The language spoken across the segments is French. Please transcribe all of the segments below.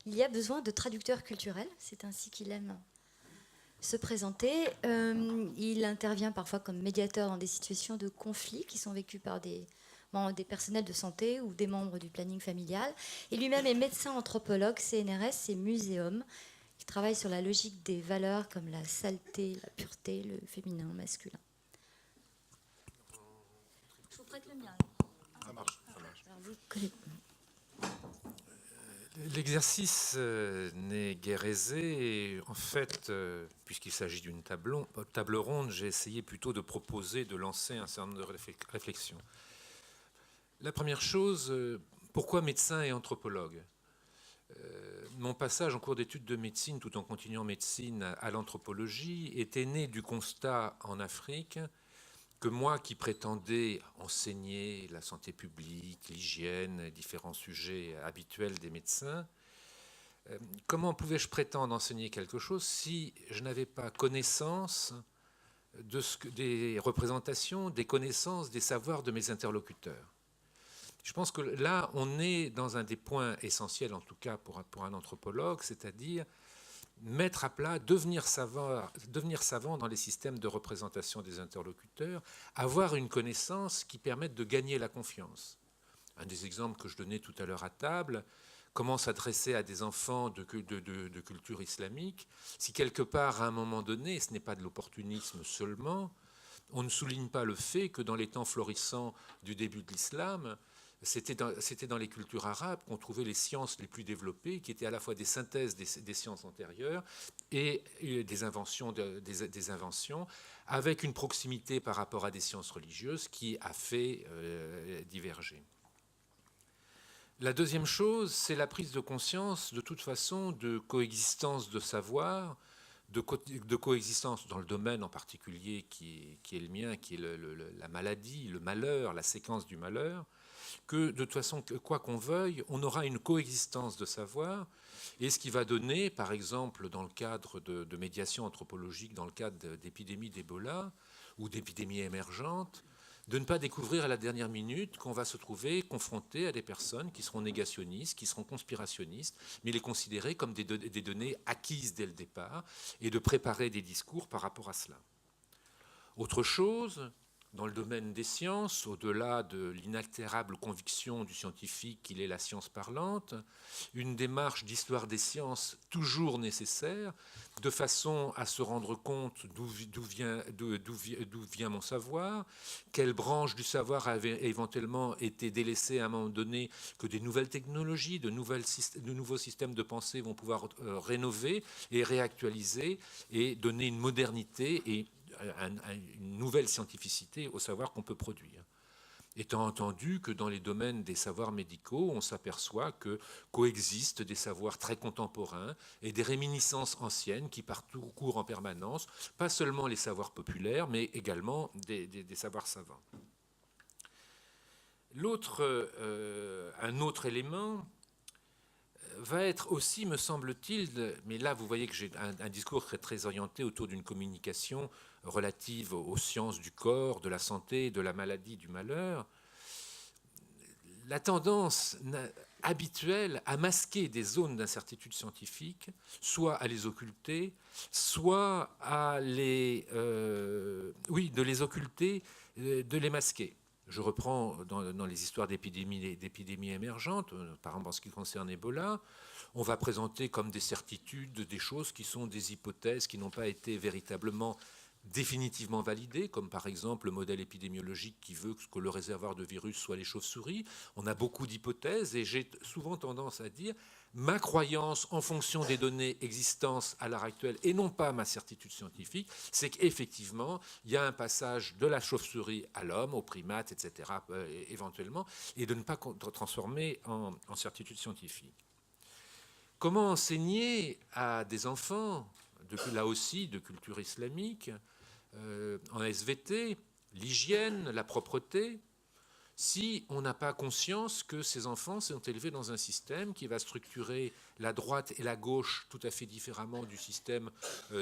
Il y a besoin de traducteurs culturels, c'est ainsi qu'il aime se présenter. Il intervient parfois comme médiateur dans des situations de conflit qui sont vécues par des personnels de santé ou des membres du planning familial. Et lui-même est médecin anthropologue, CNRS et muséum. Il travaille sur la logique des valeurs comme la saleté, la pureté, le féminin, le masculin. Je vous prête le mien. Ça marche, ça marche. Alors, vous connaissez. L'exercice n'est guère aisé et en fait, puisqu'il s'agit d'une table ronde, j'ai essayé plutôt de proposer, de lancer un certain nombre de réflexions. La première chose, pourquoi médecin et anthropologue ? Mon passage en cours d'études de médecine, tout en continuant médecine à l'anthropologie, était né du constat en Afrique que moi qui prétendais enseigner la santé publique, l'hygiène, différents sujets habituels des médecins, comment pouvais-je prétendre enseigner quelque chose si je n'avais pas connaissance des représentations, des connaissances, des savoirs de mes interlocuteurs ? Je pense que là, on est dans un des points essentiels, en tout cas pour un anthropologue, c'est-à-dire mettre à plat, devenir savant dans les systèmes de représentation des interlocuteurs, avoir une connaissance qui permette de gagner la confiance. Un des exemples que je donnais tout à l'heure à table, comment s'adresser à des enfants de culture islamique, si quelque part, à un moment donné, ce n'est pas de l'opportunisme seulement, on ne souligne pas le fait que dans les temps florissants du début de l'islam, c'était dans les cultures arabes qu'on trouvait les sciences les plus développées, qui étaient à la fois des synthèses des sciences antérieures et des inventions, avec une proximité par rapport à des sciences religieuses qui a fait diverger. La deuxième chose, c'est la prise de conscience, de toute façon, de coexistence de savoir, de coexistence dans le domaine en particulier qui est le mien, qui est la maladie, le malheur, la séquence du malheur, que de toute façon, quoi qu'on veuille, on aura une coexistence de savoir, et ce qui va donner, par exemple, dans le cadre de médiation anthropologique, dans le cadre d'épidémies d'Ebola ou d'épidémies émergentes, de ne pas découvrir à la dernière minute qu'on va se trouver confronté à des personnes qui seront négationnistes, qui seront conspirationnistes, mais les considérer comme des données acquises dès le départ, et de préparer des discours par rapport à cela. Autre chose, dans le domaine des sciences, au-delà de l'inaltérable conviction du scientifique qu'il est la science parlante, une démarche d'histoire des sciences toujours nécessaire, de façon à se rendre compte d'où vient mon savoir, quelle branche du savoir avait éventuellement été délaissée à un moment donné, que des nouvelles technologies, de nouveaux systèmes de pensée vont pouvoir rénover et réactualiser et donner une modernité et une nouvelle scientificité au savoir qu'on peut produire. Étant entendu que dans les domaines des savoirs médicaux, on s'aperçoit que coexistent des savoirs très contemporains et des réminiscences anciennes qui parcourent en permanence, pas seulement les savoirs populaires, mais également des savoirs savants. Un autre élément va être aussi, me semble-t-il, mais là vous voyez que j'ai un discours très orienté autour d'une communication relative aux sciences du corps, de la santé, de la maladie, du malheur, la tendance habituelle à masquer des zones d'incertitude scientifique, soit à les occulter, soit à de les occulter, de les masquer. Je reprends dans les histoires d'épidémies émergentes, par exemple en ce qui concerne Ebola, on va présenter comme des certitudes des choses qui sont des hypothèses qui n'ont pas été véritablement définitivement validées, comme par exemple le modèle épidémiologique qui veut que le réservoir de virus soit les chauves-souris. On a beaucoup d'hypothèses et j'ai souvent tendance à dire ma croyance en fonction des données existantes à l'heure actuelle et non pas ma certitude scientifique, c'est qu'effectivement, il y a un passage de la chauve-souris à l'homme, aux primates, etc., éventuellement, et de ne pas transformer en certitude scientifique. Comment enseigner à des enfants, là aussi de culture islamique, en SVT, l'hygiène, la propreté, si on n'a pas conscience que ces enfants sont élevés dans un système qui va structurer la droite et la gauche tout à fait différemment du système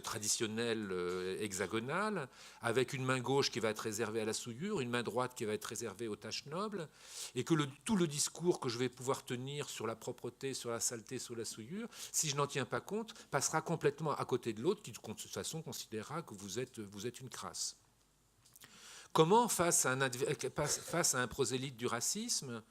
traditionnel hexagonal, avec une main gauche qui va être réservée à la souillure, une main droite qui va être réservée aux tâches nobles, et que tout le discours que je vais pouvoir tenir sur la propreté, sur la saleté, sur la souillure, si je n'en tiens pas compte, passera complètement à côté de l'autre qui de toute façon considérera que vous êtes une crasse. Comment, face à un prosélyte du racisme,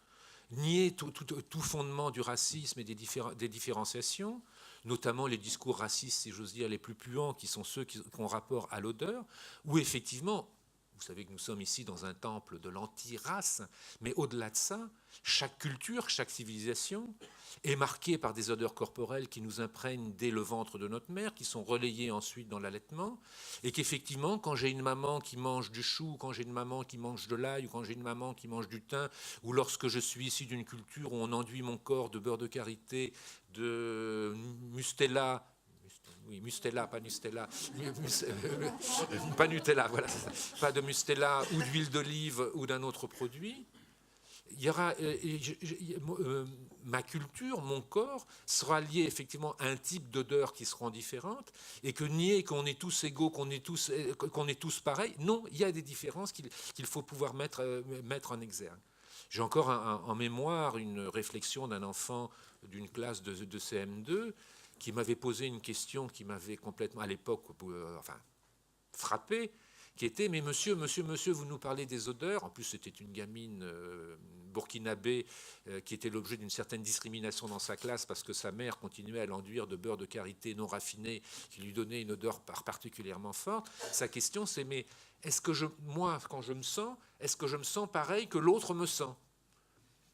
nier tout fondement du racisme et des différenciations, notamment les discours racistes, si j'ose dire, les plus puants, qui sont ceux qui ont rapport à l'odeur, où effectivement, vous savez que nous sommes ici dans un temple de l'anti-race, mais au-delà de ça, chaque culture, chaque civilisation est marquée par des odeurs corporelles qui nous imprègnent dès le ventre de notre mère, qui sont relayées ensuite dans l'allaitement, et qu'effectivement, quand j'ai une maman qui mange du chou, quand j'ai une maman qui mange de l'ail, ou quand j'ai une maman qui mange du thym, ou lorsque je suis issu d'une culture où on enduit mon corps de beurre de karité, de mustela, oui, mustela, pas Nutella, pas Nutella, voilà, pas de mustela ou d'huile d'olive ou d'un autre produit. Il y aura, ma culture, mon corps sera lié effectivement à un type d'odeur qui seront différentes, et que nier qu'on est tous égaux, qu'on est tous pareils, non, il y a des différences qu'il faut pouvoir mettre en exergue. J'ai encore en mémoire une réflexion d'un enfant d'une classe de CM2 qui m'avait posé une question qui m'avait complètement, à l'époque, frappé, qui était « Mais monsieur, vous nous parlez des odeurs ». En plus, c'était une gamine burkinabé qui était l'objet d'une certaine discrimination dans sa classe parce que sa mère continuait à l'enduire de beurre de karité non raffiné qui lui donnait une odeur particulièrement forte. Sa question, c'est « Mais est-ce que moi, quand je me sens, est-ce que je me sens pareil que l'autre me sent ?»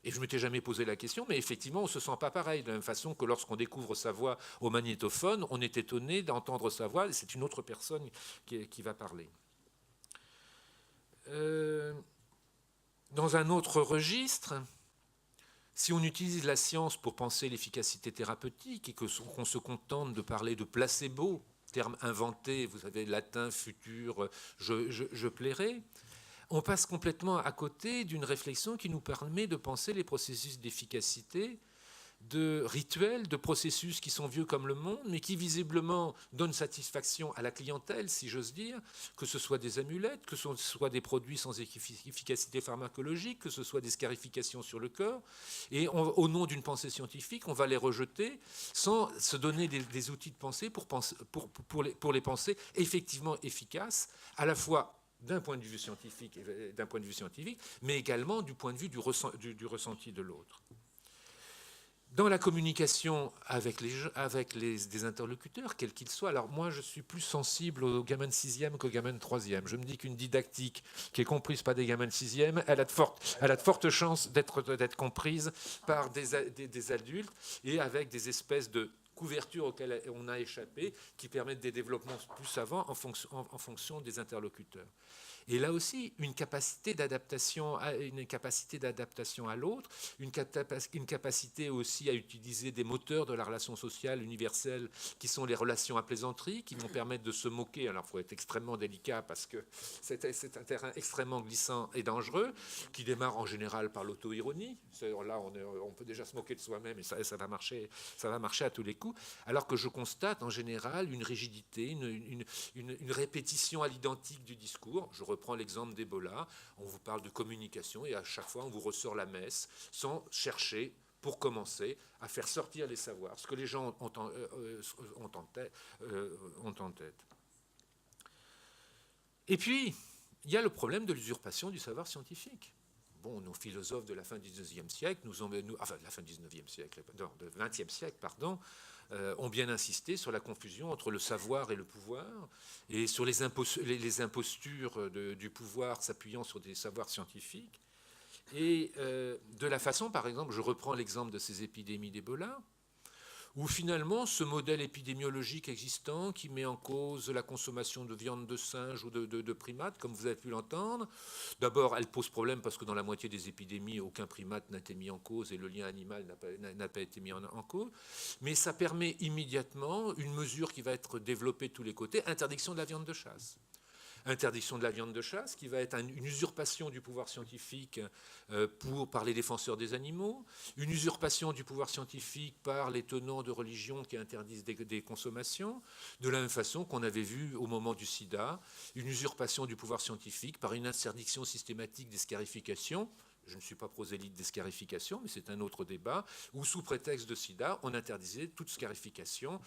Et je ne m'étais jamais posé la question, mais effectivement, on ne se sent pas pareil. De la même façon que lorsqu'on découvre sa voix au magnétophone, on est étonné d'entendre sa voix, et c'est une autre personne qui va parler. Dans un autre registre, si on utilise la science pour penser l'efficacité thérapeutique et qu'on se contente de parler de placebo, terme inventé, vous savez, latin, futur, je plairai, on passe complètement à côté d'une réflexion qui nous permet de penser les processus d'efficacité, de rituels, de processus qui sont vieux comme le monde, mais qui visiblement donnent satisfaction à la clientèle, si j'ose dire, que ce soit des amulettes, que ce soit des produits sans efficacité pharmacologique, que ce soit des scarifications sur le corps. Et au nom d'une pensée scientifique, on va les rejeter sans se donner des outils de pensée pour les penser effectivement efficaces, à la fois d'un point de vue scientifique, mais également du point de vue du ressenti de l'autre. Dans la communication avec des interlocuteurs, quels qu'ils soient, alors moi je suis plus sensible aux gamins de 6e qu'aux gamins de 3e. Je me dis qu'une didactique qui est comprise par des gamins de 6e, elle a de fortes chances d'être comprise par des adultes, et avec des espèces de couvertures auxquelles on a échappé, qui permettent des développements plus savants en fonction des interlocuteurs. Et là aussi, une capacité d'adaptation à l'autre, une capacité aussi à utiliser des moteurs de la relation sociale universelle qui sont les relations à plaisanterie, qui vont permettre de se moquer. Alors, il faut être extrêmement délicat parce que c'est un terrain extrêmement glissant et dangereux, qui démarre en général par l'auto-ironie. Là, on peut déjà se moquer de soi-même et ça va marcher à tous les coups. Alors que je constate en général une rigidité, une répétition à l'identique du discours. Je reprends l'exemple d'Ebola, on vous parle de communication et à chaque fois on vous ressort la messe sans chercher, pour commencer, à faire sortir les savoirs, ce que les gens ont en tête. Et puis, il y a le problème de l'usurpation du savoir scientifique. Bon, nos philosophes de la fin du 19e siècle, de 20e siècle, pardon, ont bien insisté sur la confusion entre le savoir et le pouvoir, et sur les impostures du pouvoir s'appuyant sur des savoirs scientifiques, et de la façon, par exemple, je reprends l'exemple de ces épidémies d'Ebola, où finalement ce modèle épidémiologique existant qui met en cause la consommation de viande de singe ou de primates, comme vous avez pu l'entendre, d'abord elle pose problème parce que dans la moitié des épidémies, aucun primate n'a été mis en cause et le lien animal n'a pas été mis en cause, mais ça permet immédiatement une mesure qui va être développée de tous les côtés, interdiction de la viande de chasse. interdiction de la viande de chasse, qui va être une usurpation du pouvoir scientifique par les défenseurs des animaux, une usurpation du pouvoir scientifique par les tenants de religions qui interdisent des consommations, de la même façon qu'on avait vu au moment du sida, une usurpation du pouvoir scientifique par une interdiction systématique des scarifications. Je ne suis pas prosélyte des scarifications, mais c'est un autre débat, où sous prétexte de sida, on interdisait toute scarification.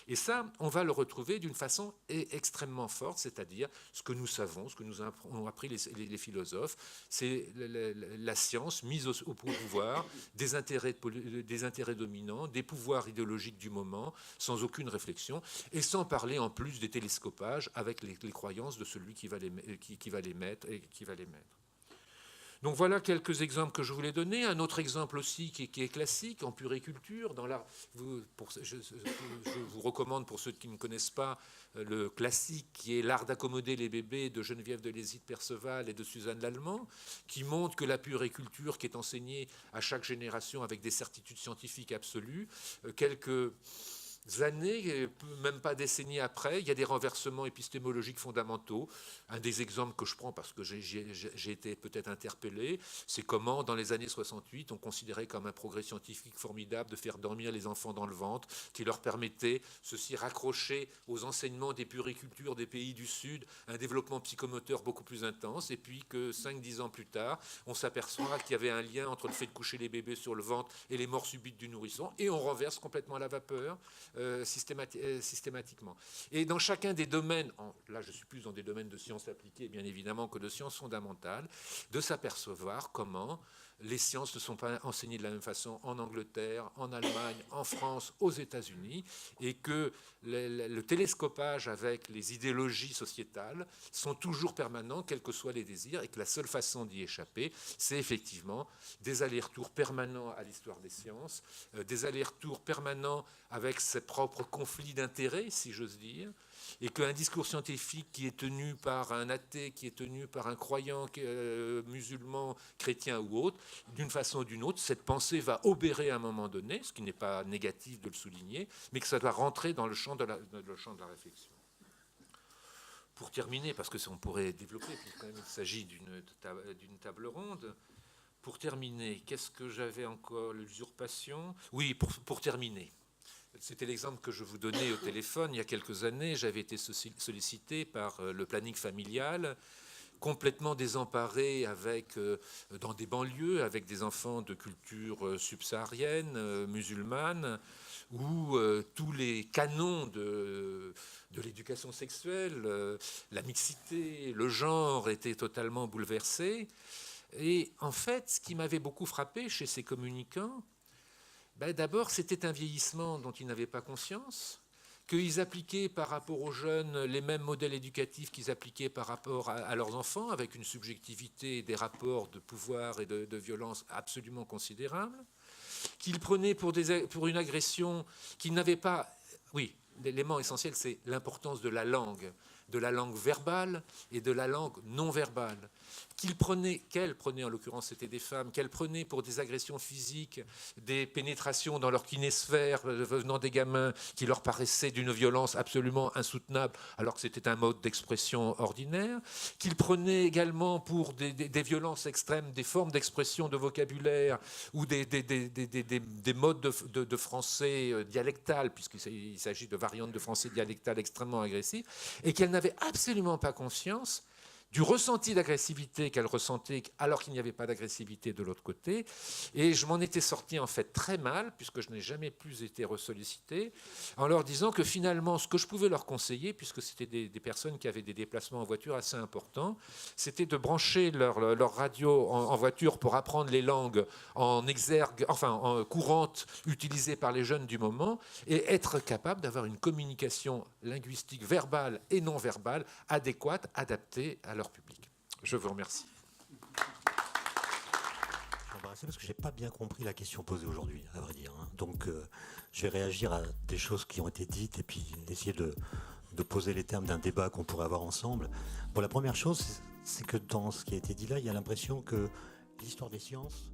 Et ça, on va le retrouver d'une façon extrêmement forte, c'est-à-dire ce que nous savons, ce que nous ont appris les philosophes, c'est la science mise au pouvoir des intérêts dominants, des pouvoirs idéologiques du moment, sans aucune réflexion, et sans parler en plus des télescopages avec les croyances de celui qui va les mettre. Donc voilà quelques exemples que je voulais donner. Un autre exemple aussi qui est classique en puriculture. Je vous recommande, pour ceux qui ne connaissent pas, le classique qui est L'art d'accommoder les bébés de Geneviève de Lézide-Perceval et de Suzanne Lallemand, qui montre que la puriculture qui est enseignée à chaque génération avec des certitudes scientifiques absolues, quelques années, même pas décennies après, il y a des renversements épistémologiques fondamentaux. Un des exemples que je prends, parce que j'ai été peut-être interpellé, c'est comment, dans les années 68, on considérait comme un progrès scientifique formidable de faire dormir les enfants dans le ventre, qui leur permettait, ceci raccroché aux enseignements des puricultures des pays du Sud, un développement psychomoteur beaucoup plus intense, et puis que 5-10 ans plus tard, on s'aperçoit qu'il y avait un lien entre le fait de coucher les bébés sur le ventre et les morts subites du nourrisson, et on renverse complètement à la vapeur. Systématiquement. Et dans chacun des domaines, là je suis plus dans des domaines de sciences appliquées bien évidemment que de sciences fondamentales, de s'apercevoir comment les sciences ne sont pas enseignées de la même façon en Angleterre, en Allemagne, en France, aux États-Unis, et que le télescopage avec les idéologies sociétales sont toujours permanents, quels que soient les désirs, et que la seule façon d'y échapper, c'est effectivement des allers-retours permanents à l'histoire des sciences, des allers-retours permanents avec ses propres conflits d'intérêts, si j'ose dire, et qu'un discours scientifique qui est tenu par un athée, qui est tenu par un croyant musulman, chrétien ou autre, d'une façon ou d'une autre, cette pensée va obérer à un moment donné, ce qui n'est pas négatif de le souligner, mais que ça doit rentrer dans le champ de la réflexion. Pour terminer, parce que on pourrait développer, puisque quand même il s'agit d'une table ronde, pour terminer, qu'est-ce que j'avais encore? L'usurpation. Oui, pour terminer. C'était l'exemple que je vous donnais au téléphone. Il y a quelques années, j'avais été sollicité par le planning familial, complètement désemparé dans des banlieues, avec des enfants de culture subsaharienne, musulmane, où tous les canons de l'éducation sexuelle, la mixité, le genre étaient totalement bouleversés. Et en fait, ce qui m'avait beaucoup frappé chez ces communicants, d'abord, c'était un vieillissement dont ils n'avaient pas conscience, qu'ils appliquaient par rapport aux jeunes les mêmes modèles éducatifs qu'ils appliquaient par rapport à leurs enfants, avec une subjectivité et des rapports de pouvoir et de violence absolument considérables, qu'ils prenaient pour une agression qu'ils n'avaient pas... Oui, l'élément essentiel, c'est l'importance de la langue verbale et de la langue non verbale. Qu'elles prenaient, en l'occurrence c'était des femmes, qu'elles prenaient pour des agressions physiques, des pénétrations dans leur kinésphère venant des gamins qui leur paraissaient d'une violence absolument insoutenable alors que c'était un mode d'expression ordinaire, qu'ils prenaient également pour des violences extrêmes, des formes d'expression de vocabulaire ou des modes de français dialectal, puisqu'il s'agit de variantes de français dialectal extrêmement agressives, et qu'elles n'avaient absolument pas conscience du ressenti d'agressivité qu'elle ressentait alors qu'il n'y avait pas d'agressivité de l'autre côté. Et je m'en étais sorti en fait très mal, puisque je n'ai jamais plus été ressollicité, en leur disant que finalement, ce que je pouvais leur conseiller, puisque c'était des personnes qui avaient des déplacements en voiture assez importants, c'était de brancher leur radio en voiture pour apprendre les langues en courantes utilisées par les jeunes du moment, et être capable d'avoir une communication linguistique verbale et non verbale adéquate, adaptée à leur public. Je vous remercie. Embarrassé parce que je n'ai pas bien compris la question posée aujourd'hui, à vrai dire. Donc, je vais réagir à des choses qui ont été dites et puis essayer de poser les termes d'un débat qu'on pourrait avoir ensemble. Bon, la première chose, c'est que dans ce qui a été dit là, il y a l'impression que l'histoire des sciences